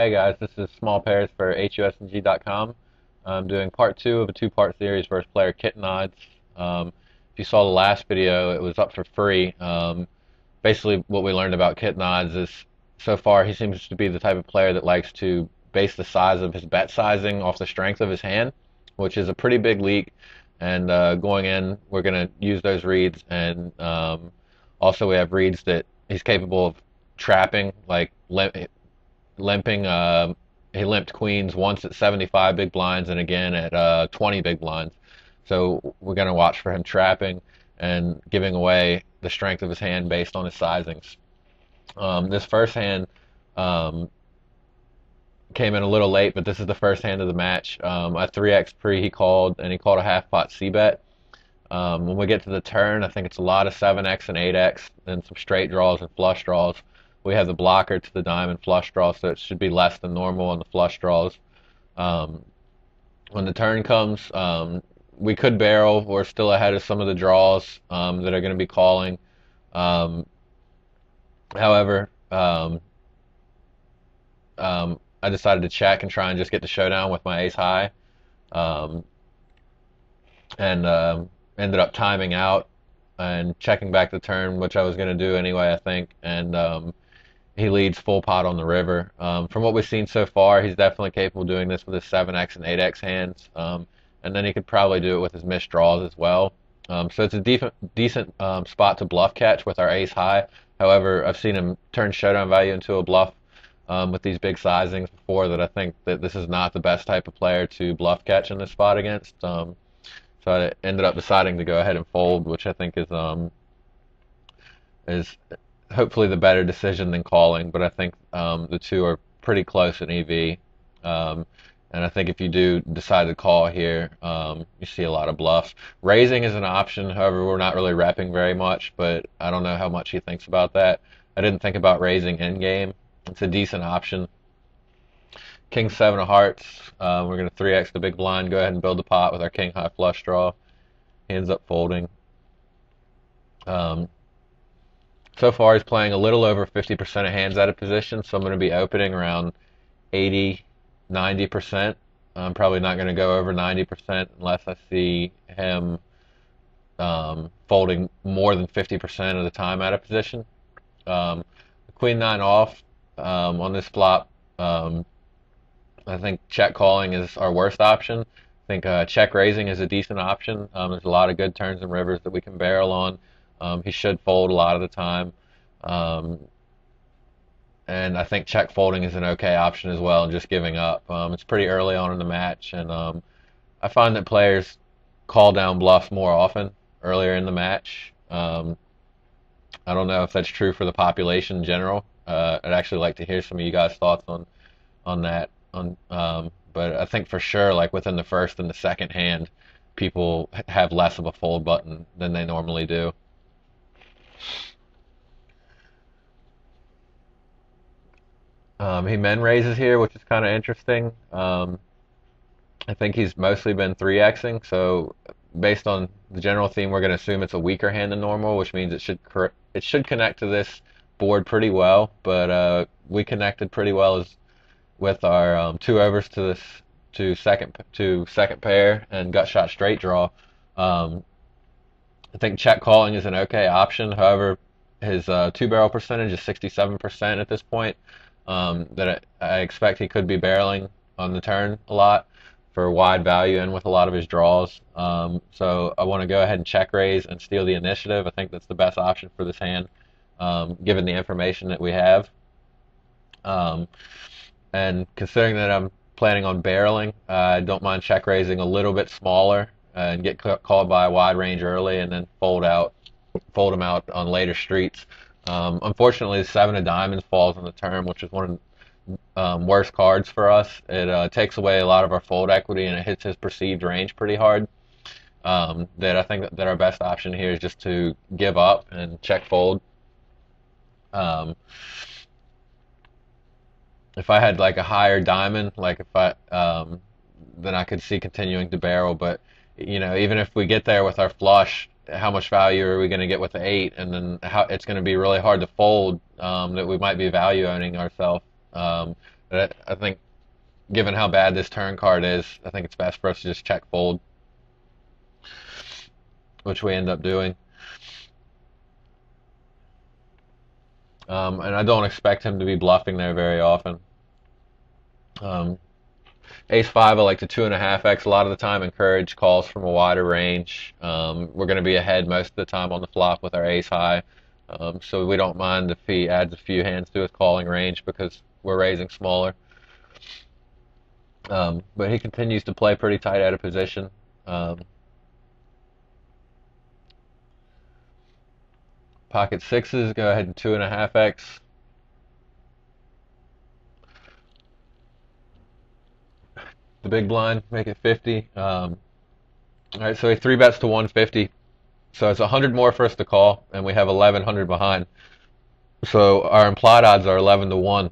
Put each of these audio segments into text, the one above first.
Hey guys, this is Small Pairs for HUSNG.com. I'm doing part two of a two-part series versus player Kitten Odds. If you saw the last video, it was up for free. Basically, what we learned about Kitten Odds is so far he seems to be the type of player that likes to base the size of his bet sizing off the strength of his hand, which is a pretty big leak. And going in, we're going to use those reads, and also we have reads that he's capable of trapping, like limping. He limped queens once at 75 big blinds and again at 20 big blinds. So we're going to watch for him trapping and giving away the strength of his hand based on his sizings. This first hand came in a little late, but this is the first hand of the match. A 3x pre he called, and he called a half pot c-bet. When we get to the turn, I think it's a lot of 7x and 8x and some straight draws and flush draws. We have the blocker to the diamond flush draw, so it should be less than normal on the flush draws. When the turn comes, we could barrel. We're still ahead of some of the draws that are going to be calling. However, I decided to check and try and just get the showdown with my ace high, and ended up timing out and checking back the turn, which I was going to do anyway, I think, and he leads full pot on the river. From what we've seen so far, he's definitely capable of doing this with his 7x and 8x hands, and then he could probably do it with his missed draws as well. So it's a decent spot to bluff catch with our ace high. However, I've seen him turn showdown value into a bluff with these big sizings before, that I think that this is not the best type of player to bluff catch in this spot against. So I ended up deciding to go ahead and fold, which I think is hopefully the better decision than calling, but I think the two are pretty close in EV. And I think if you do decide to call here, you see a lot of bluffs. Raising is an option, however, we're not really repping very much, but I don't know how much he thinks about that. I didn't think about raising in game. It's a decent option. King 7 of hearts, we're going to 3x the big blind, go ahead and build the pot with our king high flush draw. He ends up folding. So far, he's playing a little over 50% of hands out of position, so I'm going to be opening around 80, 90%. I'm probably not going to go over 90% unless I see him folding more than 50% of the time out of position. Queen 9 off on this flop. I think check calling is our worst option. I think check raising is a decent option. There's a lot of good turns and rivers that we can barrel on. He should fold a lot of the time. And I think check folding is an okay option as well, and just giving up. It's pretty early on in the match, and I find that players call down bluffs more often earlier in the match. I don't know if that's true for the population in general. I'd actually like to hear some of you guys' thoughts on that. But I think for sure, like within the first and the second hand, people have less of a fold button than they normally do. He men raises here, which is kind of interesting. I think he's mostly been 3xing, so based on the general theme, we're going to assume it's a weaker hand than normal, which means it should connect to this board pretty well. But we connected pretty well with our 2 overs to second pair and gut shot straight draw. I think check calling is an okay option. However, his 2-barrel percentage is 67% at this point. That I expect he could be barreling on the turn a lot for wide value and with a lot of his draws. So I want to go ahead and check raise and steal the initiative. I think that's the best option for this hand, given the information that we have. And considering that I'm planning on barreling, I don't mind check raising a little bit smaller and get called by a wide range early, and then fold him out on later streets. Unfortunately, the 7 of diamonds falls on the turn, which is one of the worst cards for us. It takes away a lot of our fold equity, and it hits his perceived range pretty hard. That I think that our best option here is just to give up and check fold. If I had like a higher diamond, like if I then I could see continuing to barrel. But you know, even if we get there with our flush, how much value are we going to get with the 8, and then how it's going to be really hard to fold, that we might be value owning ourselves. I think given how bad this turn card is, I think it's best for us to just check fold, which we end up doing. And I don't expect him to be bluffing there very often. Um, Ace 5, I like to 2.5x a lot of the time, encourage calls from a wider range. We're going to be ahead most of the time on the flop with our ace high. So we don't mind if he adds a few hands to his calling range because we're raising smaller. But he continues to play pretty tight out of position. Pocket sixes, go ahead and 2.5x. The big blind, make it 50. All right, so he 3-bets to 150. So it's 100 more for us to call, and we have 1100 behind. So our implied odds are 11 to 1.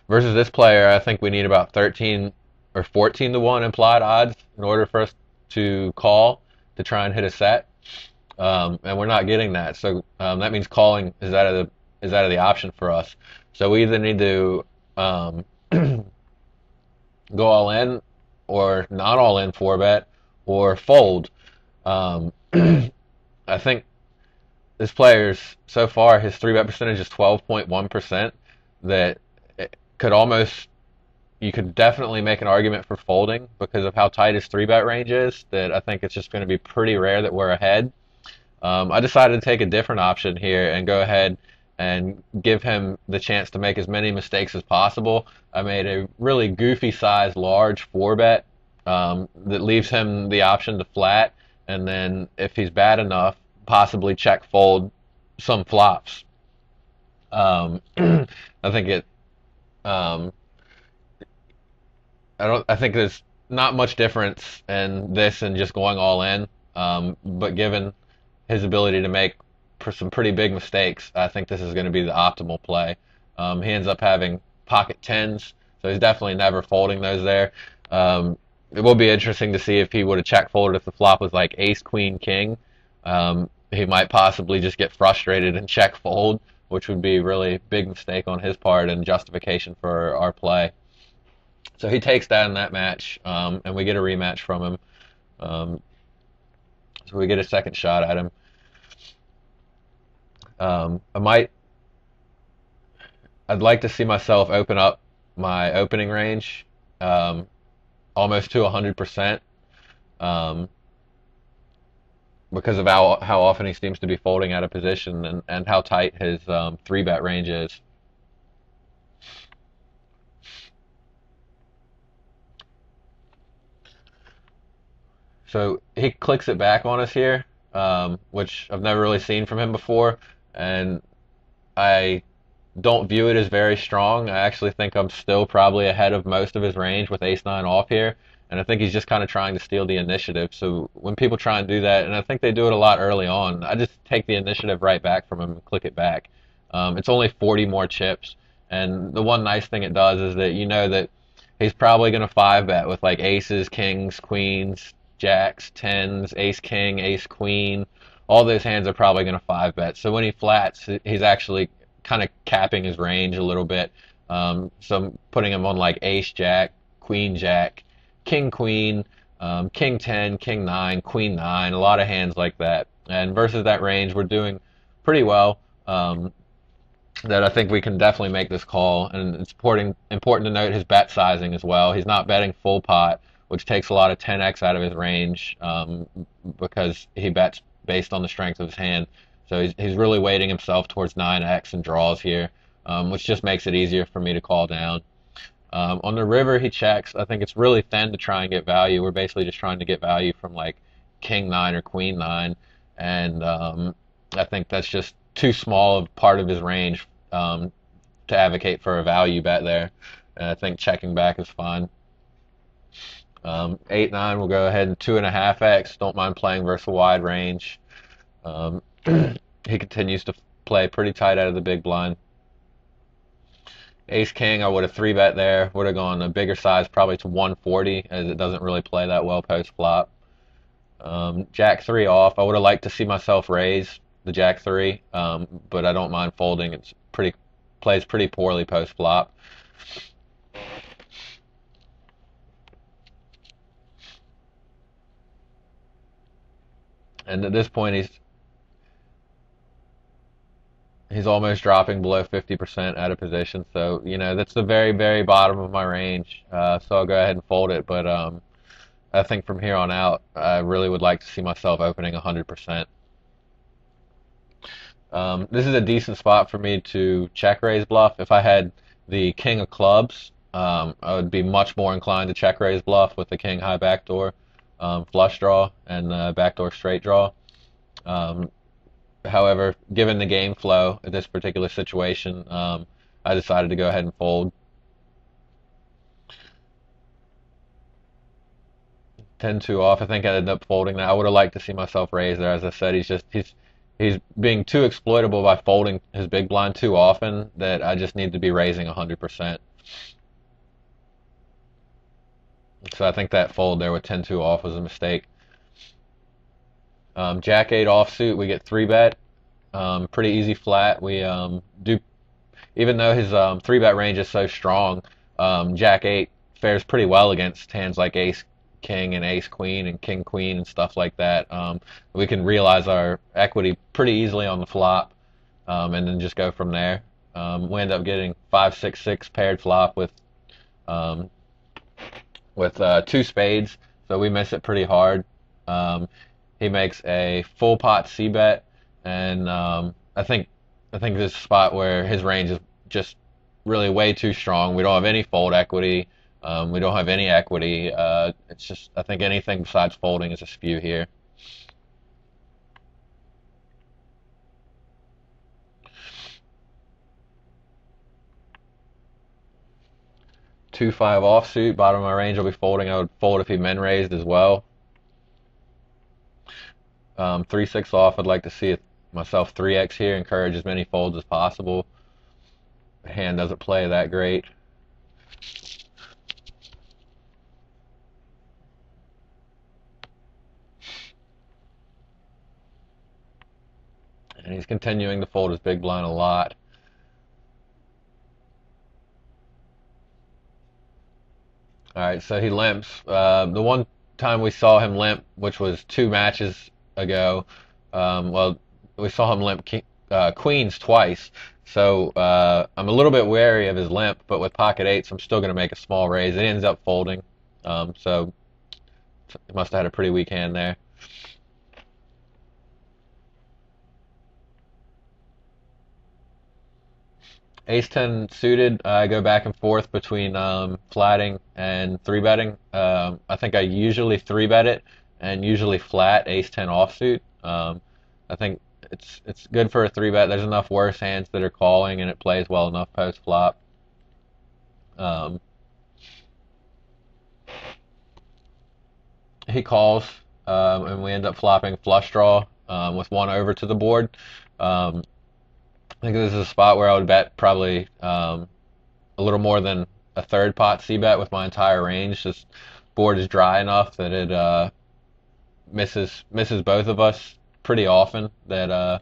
Versus this player, I think we need about 13 or 14 to 1 implied odds in order for us to call to try and hit a set. And we're not getting that. So that means calling is out of the option for us. So we either need to go all in or not all in 4-bet or fold. I think this player's so far his 3-bet percentage is 12.1%. That it could almost you could definitely make an argument for folding because of how tight his 3-bet range is. That I think it's just going to be pretty rare that we're ahead. I decided to take a different option here and go ahead and give him the chance to make as many mistakes as possible. I made a really goofy size large 4-bet that leaves him the option to flat, and then if he's bad enough, possibly check fold some flops. I think it. Um, I think there's not much difference in this and just going all in. But given his ability to make some pretty big mistakes, I think this is going to be the optimal play. He ends up having pocket tens, so he's definitely never folding those there. It will be interesting to see if he would have check folded if the flop was like ace, queen, king. He might possibly just get frustrated and check fold, which would be a really big mistake on his part and justification for our play. So he takes that in that match, and we get a rematch from him. So we get a second shot at him. I'd like to see myself open up my opening range almost to 100%, because of how often he seems to be folding out of position and how tight his 3-bet range is. So he clicks it back on us here, which I've never really seen from him before, and I don't view it as very strong. I actually think I'm still probably ahead of most of his range with ace-9 off here, and I think he's just kind of trying to steal the initiative. So when people try and do that, and I think they do it a lot early on, I just take the initiative right back from him and click it back. It's only 40 more chips, and the one nice thing it does is that you know that he's probably going to 5-bet with like aces, kings, queens, jacks, tens, ace, king, ace, queen. All those hands are probably going to 5-bet. So when he flats, he's actually kind of capping his range a little bit. So I'm putting him on like ace, jack, queen, jack, king, queen, king 10, king 9, queen 9, a lot of hands like that. And versus that range, we're doing pretty well. That I think we can definitely make this call. And it's important to note his bet sizing as well. He's not betting full pot, which takes a lot of 10x out of his range because he bets based on the strength of his hand. So he's really weighting himself towards 9x and draws here, which just makes it easier for me to call down. On the river, he checks. I think it's really thin to try and get value. We're basically just trying to get value from like king 9 or queen 9, and I think that's just too small of part of his range to advocate for a value bet there. And I think checking back is fine. 8-9, we'll go ahead and 2.5x. Don't mind playing versus a wide range. He continues to play pretty tight out of the big blind. Ace King, I would have 3-bet there. Would have gone a bigger size, probably to 140, as it doesn't really play that well post flop. Jack 3 off. I would have liked to see myself raise the Jack 3, but I don't mind folding. It's pretty plays pretty poorly post flop. And at this point, he's almost dropping below 50% out of position. So, that's the very, very bottom of my range. So I'll go ahead and fold it. But I think from here on out, I really would like to see myself opening 100%. This is a decent spot for me to check raise bluff. If I had the king of clubs, I would be much more inclined to check raise bluff with the king high backdoor flush draw and backdoor straight draw. Um, However, given the game flow in this particular situation, I decided to go ahead and fold. 10-2 off. I think I ended up folding that. I would have liked to see myself raise there. As I said, he's being too exploitable by folding his big blind too often that I just need to be raising 100%. So I think that fold there with 10-2 off was a mistake. Jack 8 offsuit, we get 3-bet. Pretty easy flat. We do, even though his 3-bet range is so strong, Jack 8 fares pretty well against hands like Ace King and Ace Queen and King Queen and stuff like that. We can realize our equity pretty easily on the flop, and then just go from there. We end up getting 5-6-6 paired flop um, with 2 spades, so we miss it pretty hard. He makes a full pot C bet, and I think this is a spot where his range is just really way too strong. We don't have any fold equity. We don't have any equity. It's just, I think anything besides folding is a spew here. Two five offsuit, bottom of my range. I'll be folding. I would fold if he men raised as well. 3-6 off. I'd like to see myself 3x here. Encourage as many folds as possible. The hand doesn't play that great. And he's continuing to fold his big blind a lot. All right, so he limps. The one time we saw him limp, which was 2 matches ago, well, we saw him limp queens twice. So I'm a little bit wary of his limp, but with pocket eights, I'm still going to make a small raise. It ends up folding. So he must have had a pretty weak hand there. Ace 10 suited, I go back and forth between flatting and 3-betting. I think I usually 3-bet it and usually flat Ace 10 offsuit. I think it's good for a 3-bet. There's enough worse hands that are calling, and it plays well enough post flop. He calls, and we end up flopping flush draw with 1 over to the board. I think this is a spot where I would bet probably a little more than a third pot C bet with my entire range. This board is dry enough that it misses both of us pretty often. That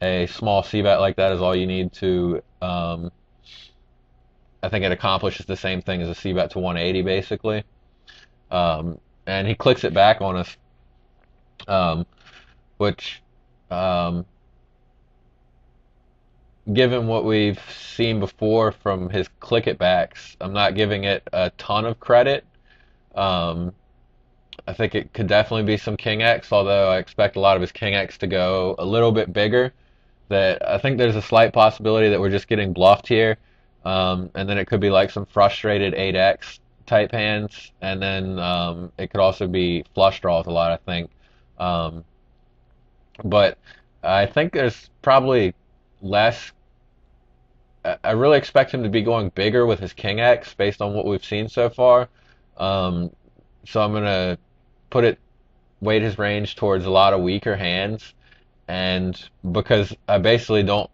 a small C bet like that is all you need to. I think it accomplishes the same thing as a C bet to 180 basically. And he clicks it back on us, which. Given what we've seen before from his click it backs, I'm not giving it a ton of credit. I think it could definitely be some King X, although I expect a lot of his King X to go a little bit bigger. That I think there's a slight possibility that we're just getting bluffed here, and then it could be like some frustrated 8X type hands, and then it could also be flush draws a lot, I think. But I think there's probably less. I really expect him to be going bigger with his King X based on what we've seen so far. So I'm gonna weight his range towards a lot of weaker hands, and because I basically don't,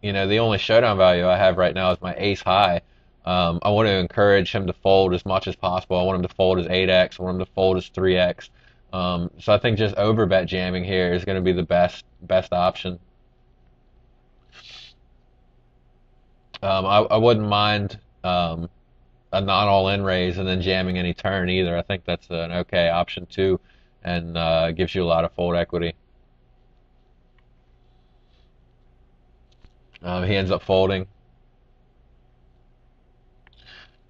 the only showdown value I have right now is my ace high. I want to encourage him to fold as much as possible. I want him to fold his 8x. I want him to fold his 3x. So I think just overbet jamming here is going to be the best option. I wouldn't mind a not all in raise and then jamming any turn either. I think that's an okay option too, and gives you a lot of fold equity. He ends up folding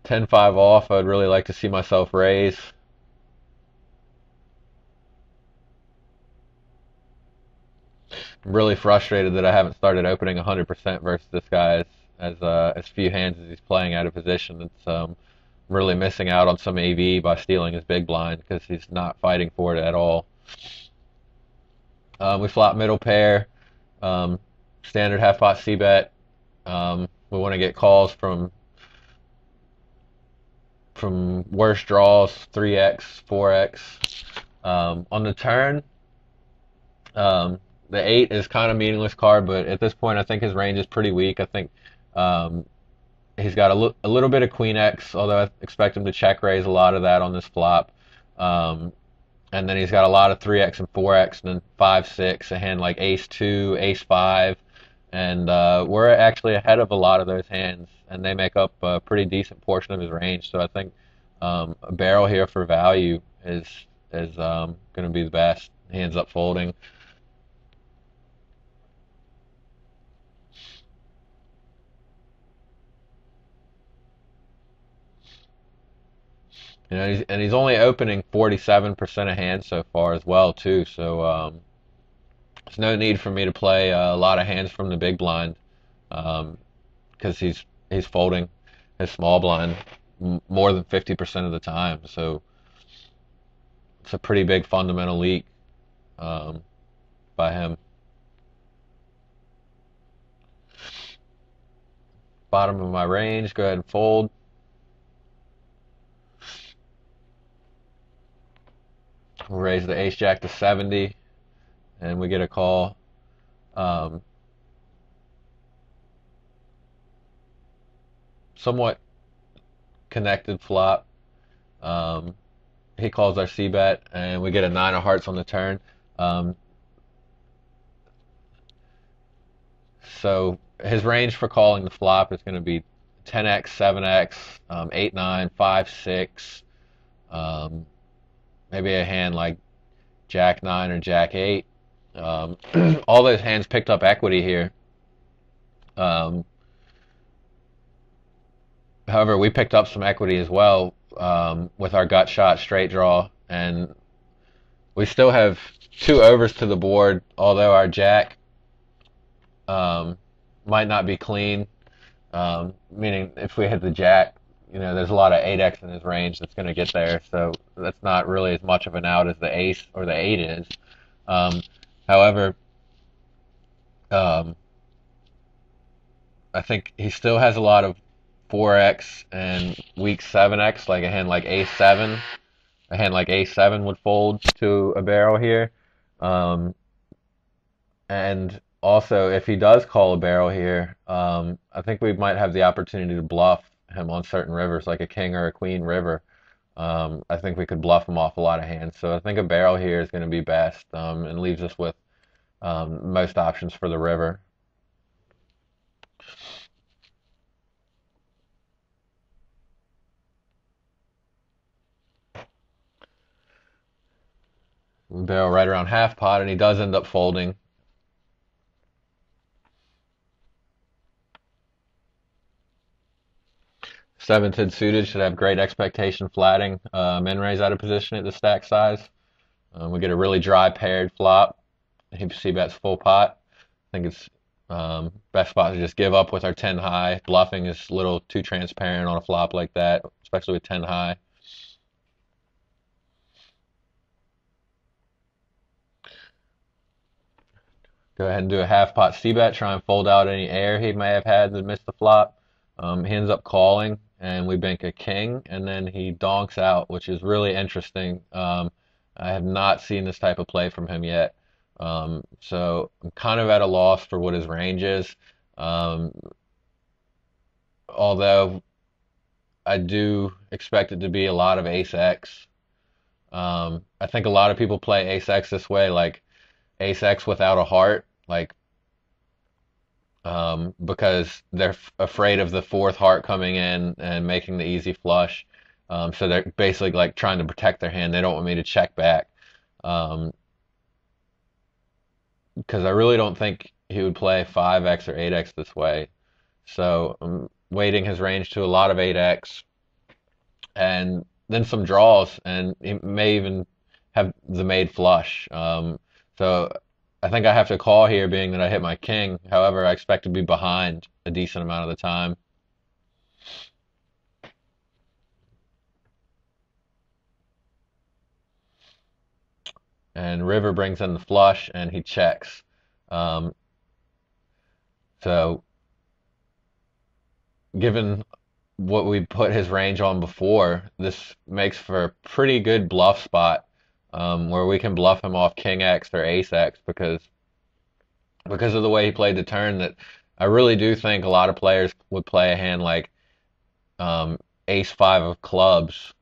10-5 off. I'd really like to see myself raise. I'm really frustrated that I haven't started opening 100% versus this guy as few hands as he's playing out of position. It's really missing out on some AV by stealing his big blind because he's not fighting for it at all. We flop middle pair, um, standard half pot C bet. We want to get calls from worse draws, 3x, 4x. On the turn, the 8 is kind of meaningless card, but at this point, I think his range is pretty weak. I think um, he's got a little bit of Queen X, although I expect him to check raise a lot of that on this flop. Um, and then he's got a lot of 3x and 4x, and then 5, 6, a hand like Ace 2, Ace 5. And we're actually ahead of a lot of those hands, and they make up a pretty decent portion of his range. So I think a barrel here for value is going to be the best. He ends up folding. You know, he's only opening 47% of hands so far as well too. So there's no need for me to play a lot of hands from the big blind because he's folding his small blind more than 50% of the time. So it's a pretty big fundamental leak um, by him. Bottom of my range, go ahead and fold. We'll raise the ace jack to 70, and we get a call. Um, Somewhat connected flop. Um, he calls our C bet, and we get a 9 of hearts on the turn. Um, so his range for calling the flop is going to be 10x, 7x, 8, 9, 5, 6. Um, Maybe a hand like Jack 9 or Jack 8. Um, all those hands picked up equity here. Um, However, we picked up some equity as well with our gut shot straight draw, and we still have 2 overs to the board. Although our Jack um, might not be clean, meaning if we hit the Jack, you know, there's a lot of 8x in his range that's going to get there. So that's not really as much of an out as the ace or the 8 is. Um, However, um, I think he still has a lot of 4x and weak 7x, like a hand like a7. A hand like a7 would fold to a barrel here. Um, and also, if he does call a barrel here, I think we might have the opportunity to bluff him on certain rivers, like a king or a queen river. I think we could bluff him off a lot of hands. So I think a barrel here is going to be best and leaves us with most options for the river. We barrel right around half pot, and he does end up folding. Seventh suited should have great expectation flatting. Min raise out of position at the stack size. We get a really dry paired flop. He c-bets full pot. I think it's best spot to just give up with our 10 high. Bluffing is a little too transparent on a flop like that, especially with 10 high. Go ahead and do a half pot c-bet, try and fold out any air he may have had that missed the flop. He ends up calling, and we bank a king, and then he donks out, which is really interesting. I have not seen this type of play from him yet. So I'm kind of at a loss for what his range is. Um, Although I do expect it to be a lot of ace X. I think a lot of people play ace X this way, like ace X without a heart. Like because they're afraid of the fourth heart coming in and making the easy flush. So they're basically like trying to protect their hand. They don't want me to check back. Um, because I really don't think he would play 5x or 8x this way. So I'm weighting his range to a lot of 8x and then some draws, and he may even have the made flush. So I think I have to call here, being that I hit my king. However, I expect to be behind a decent amount of the time. And river brings in the flush, and he checks. Um, so given what we put his range on before, this makes for a pretty good bluff spot, where we can bluff him off king X or ace X because of the way he played the turn. That I really do think a lot of players would play a hand like ace five of clubs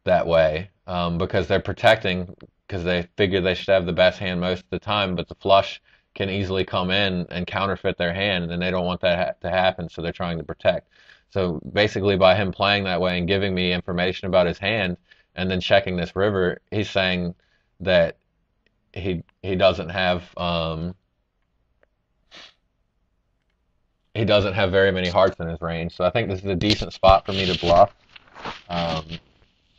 that way, because they're protecting, because they figure they should have the best hand most of the time, but the flush can easily come in and counterfeit their hand, and they don't want that to happen, so they're trying to protect. So basically, by him playing that way and giving me information about his hand, and then checking this river, he's saying that he doesn't have he doesn't have very many hearts in his range. So I think this is a decent spot for me to bluff. Um,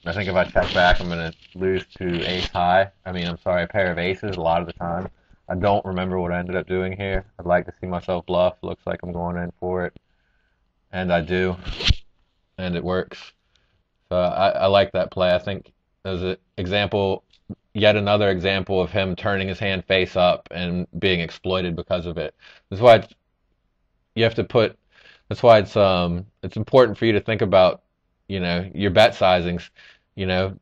I think if I check back, I'm going to lose to ace high. I mean, I'm sorry, a pair of aces a lot of the time. I don't remember what I ended up doing here. I'd like to see myself bluff. Looks like I'm going in for it. And I do. And it works. So I like that play. I think there's an example, yet another example of him turning his hand face up and being exploited because of it. That's why you have to put, that's why it's important for you to think about, your bet sizings. You know,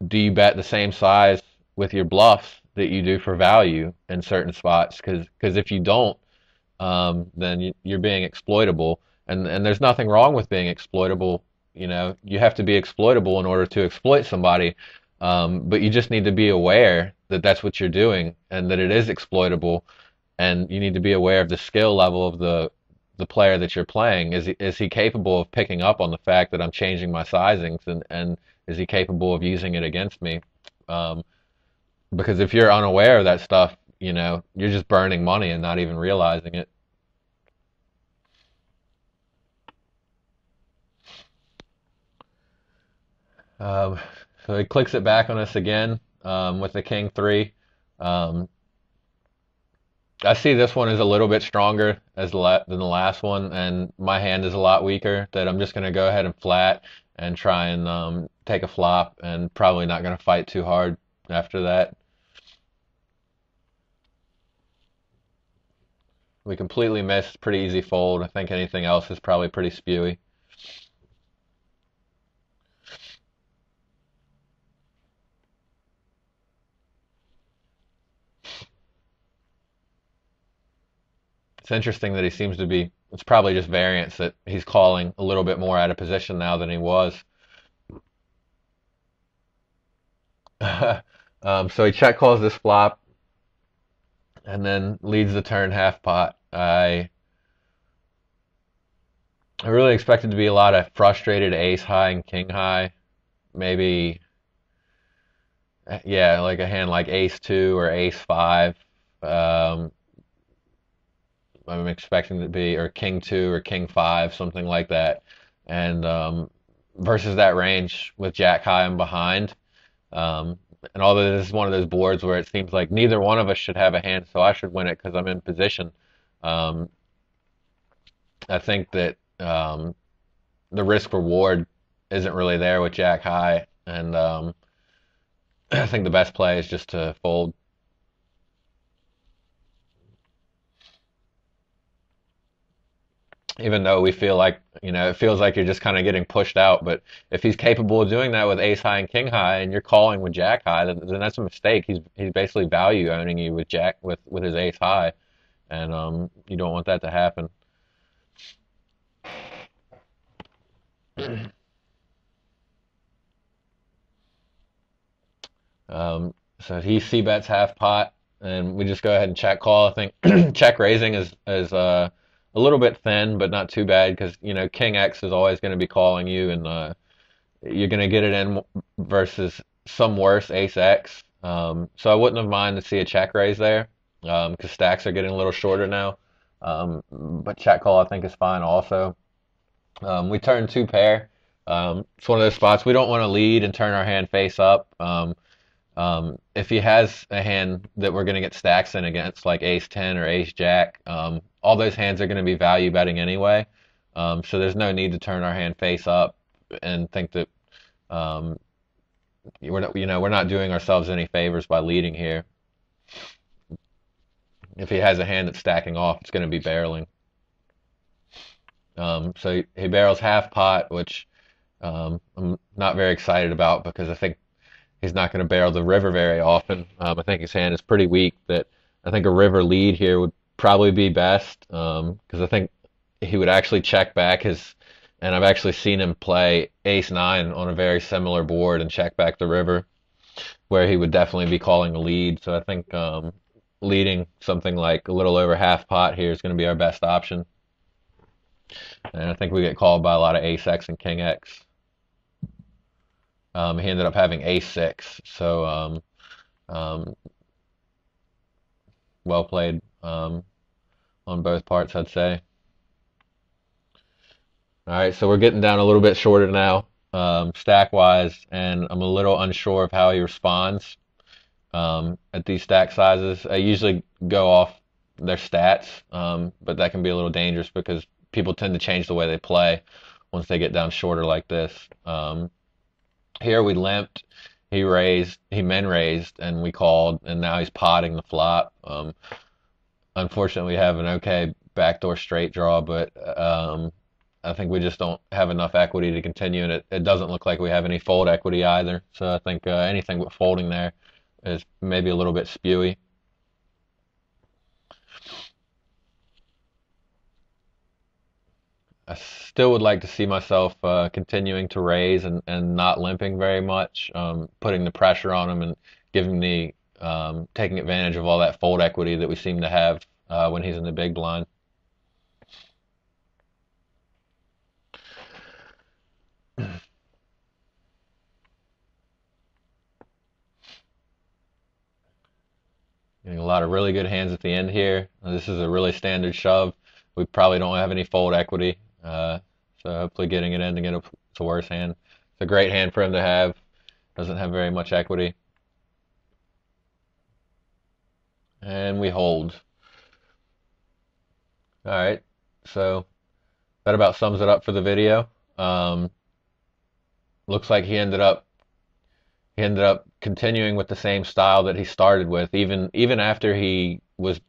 do you bet the same size with your bluffs that you do for value in certain spots? Because if you don't, then you're being exploitable, and there's nothing wrong with being exploitable. You have to be exploitable in order to exploit somebody, but you just need to be aware that that's what you're doing and that it is exploitable, and you need to be aware of the skill level of the player that you're playing. Is he capable of picking up on the fact that I'm changing my sizings, and is he capable of using it against me? Um, because if you're unaware of that stuff, you're just burning money and not even realizing it. Um, so he clicks it back on us again, with the king three. Um, I see this one is a little bit stronger than the last one, and my hand is a lot weaker. That I'm just going to go ahead and flat and try and take a flop, and probably not going to fight too hard after that. We completely missed. Pretty easy fold. I think anything else is probably pretty spewy. It's interesting that he seems to be. It's probably just variance that he's calling a little bit more out of position now than he was. So he check calls this flop and then leads the turn half pot. I really expected to be a lot of frustrated ace high and king high. Maybe, yeah, like a hand like ace two or ace five. Um, I'm expecting to be, or king two or king five, something like that. And versus that range with jack high and behind. And although this is one of those boards where it seems like neither one of us should have a hand, so I should win it because I'm in position. Um, I think that the risk reward isn't really there with Jack High, and I think the best play is just to fold. Even though we feel like, it feels like you're just kind of getting pushed out. But if he's capable of doing that with ace high and king high, and you're calling with jack high, then that's a mistake. He's basically value owning you with with his ace high, and you don't want that to happen. So he c bets half pot, and we just go ahead and check call. I think check raising is a little bit thin, but not too bad because King X is always going to be calling you, and you're going to get it in versus some worse Ace X. So I wouldn't have minded to see a check raise there because stacks are getting a little shorter now. But check call I think is fine also. We turn two pair. It's one of those spots we don't want to lead and turn our hand face up. If he has a hand that we're going to get stacks in against, like Ace 10 or Ace Jack, all those hands are going to be value betting anyway. So there's no need to turn our hand face up and think that um, we're not doing ourselves any favors by leading here. If he has a hand that's stacking off, it's going to be barreling. So he barrels half pot, which I'm not very excited about because I think he's not going to barrel the river very often. I think his hand is pretty weak. That I think a river lead here would probably be best because I think he would actually check back his, and I've actually seen him play Ace 9 on a very similar board and check back the river, where he would definitely be calling a lead. So I think leading something like a little over half pot here is going to be our best option. And I think we get called by a lot of Ace X and King X. He ended up having Ace 6, so well played on both parts, I'd say. All right, so we're getting down a little bit shorter now, stack wise, and I'm a little unsure of how he responds at these stack sizes. I usually go off their stats, but that can be a little dangerous because people tend to change the way they play once they get down shorter like this. Here we limped, he raised, he men raised, and we called, and now he's potting the flop. Unfortunately, we have an okay backdoor straight draw, but I think we just don't have enough equity to continue, and it doesn't look like we have any fold equity either. So I think anything with folding there is maybe a little bit spewy. I still would like to see myself continuing to raise and not limping very much, putting the pressure on him and giving the taking advantage of all that fold equity that we seem to have when he's in the big blind. Getting a lot of really good hands at the end here. This is a really standard shove. We probably don't have any fold equity, so hopefully getting it in to get it's a worse hand. It's a great hand for him to have. Doesn't have very much equity. And we hold. All right, so that about sums it up for the video. Looks like he ended up continuing with the same style that he started with, even after he was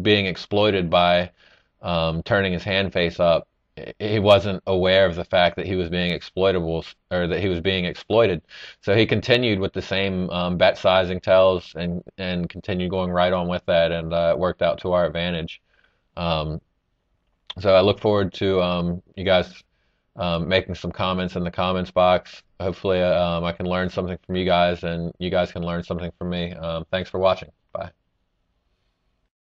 being exploited by turning his hand face up. He wasn't aware of the fact that he was being exploitable or that he was being exploited. So he continued with the same bet sizing tells and continued going right on with that, and it worked out to our advantage. Um, so I look forward to you guys making some comments in the comments box. Hopefully, I can learn something from you guys, and you guys can learn something from me. Thanks for watching. Bye.